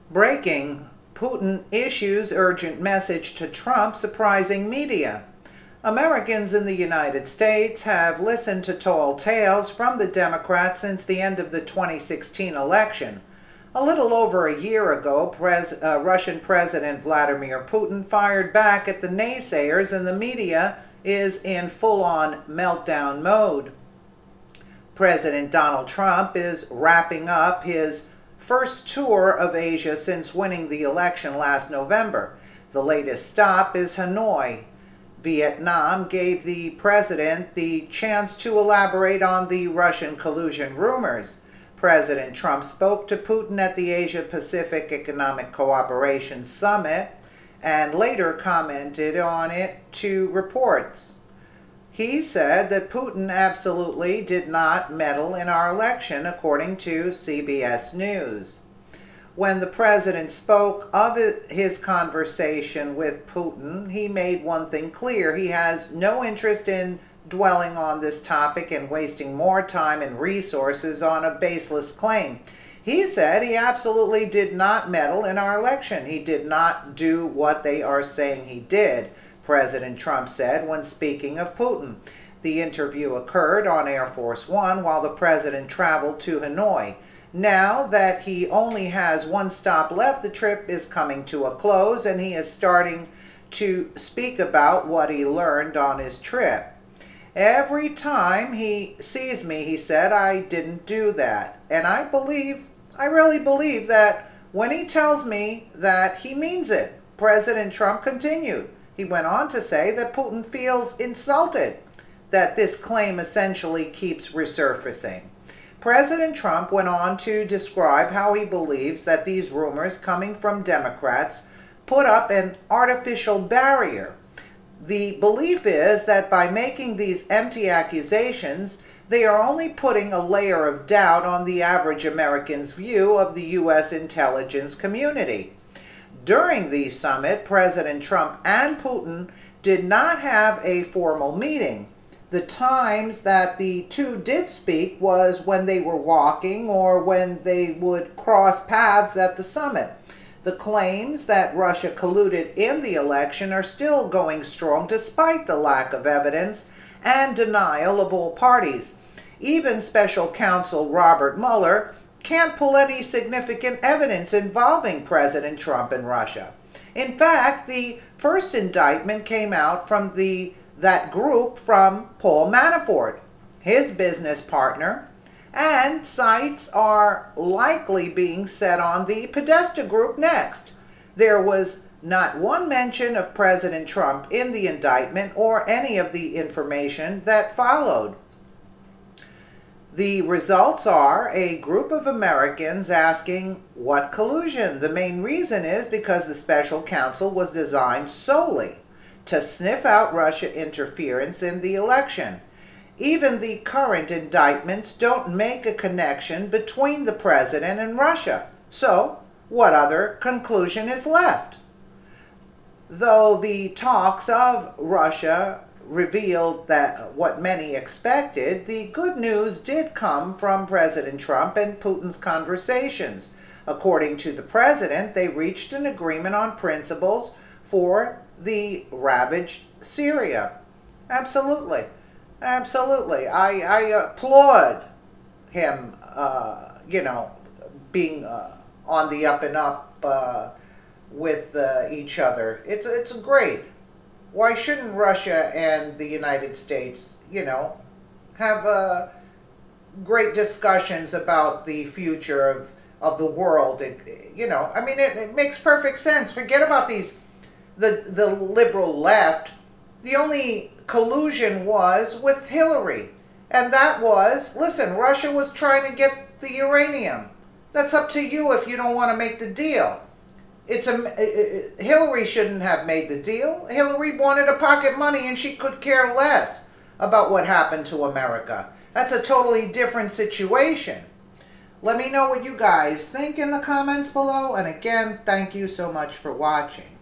Breaking: Putin issues urgent message to Trump, surprising media. Americans in the United States have listened to tall tales from the Democrats since the end of the 2016 election. A little over a year ago, Russian President Vladimir Putin fired back at the naysayers, and the media is in full-on meltdown mode. President Donald Trump is wrapping up his first tour of Asia since winning the election last November. The latest stop is Hanoi. Vietnam gave the president the chance to elaborate on the Russian collusion rumors. President Trump spoke to Putin at the Asia-Pacific Economic Cooperation Summit and later commented on it to reports. He said that Putin absolutely did not meddle in our election, according to CBS News. When the president spoke of his conversation with Putin, he made one thing clear: he has no interest in dwelling on this topic and wasting more time and resources on a baseless claim. He said he absolutely did not meddle in our election. He did not do what they are saying he did, President Trump said when speaking of Putin. The interview occurred on Air Force One while the president traveled to Hanoi. Now that he only has one stop left, the trip is coming to a close, and he is starting to speak about what he learned on his trip. Every time he sees me, he said, I didn't do that. And I really believe that when he tells me that, he means it. President Trump continued. He went on to say that Putin feels insulted that this claim essentially keeps resurfacing. President Trump went on to describe how he believes that these rumors coming from Democrats put up an artificial barrier. The belief is that by making these empty accusations, they are only putting a layer of doubt on the average American's view of the U.S. intelligence community. During the summit, President Trump and Putin did not have a formal meeting. The times that the two did speak was when they were walking or when they would cross paths at the summit. The claims that Russia colluded in the election are still going strong despite the lack of evidence and denial of all parties. Even Special Counsel Robert Mueller can't pull any significant evidence involving President Trump and Russia. In fact, the first indictment came out from that group from Paul Manafort, his business partner, and sights are likely being set on the Podesta group next. There was not one mention of President Trump in the indictment or any of the information that followed. The results are a group of Americans asking, what collusion? The main reason is because the special counsel was designed solely to sniff out Russia interference in the election. Even the current indictments don't make a connection between the president and Russia. So, what other conclusion is left? Though the talks of Russia revealed that what many expected, the good news did come from President Trump and Putin's conversations. According to the president, they reached an agreement on principles for the ravaged Syria. Absolutely. Absolutely. I applaud him, being on the up and up with each other. It's great. Why shouldn't Russia and the United States, have great discussions about the future of the world? It makes perfect sense. Forget about the liberal left. The only collusion was with Hillary. And that was, listen, Russia was trying to get the uranium. That's up to you if you don't want to make the deal. Hillary shouldn't have made the deal. Hillary wanted a pocket money and she could care less about what happened to America. That's a totally different situation. Let me know what you guys think in the comments below. And again, thank you so much for watching.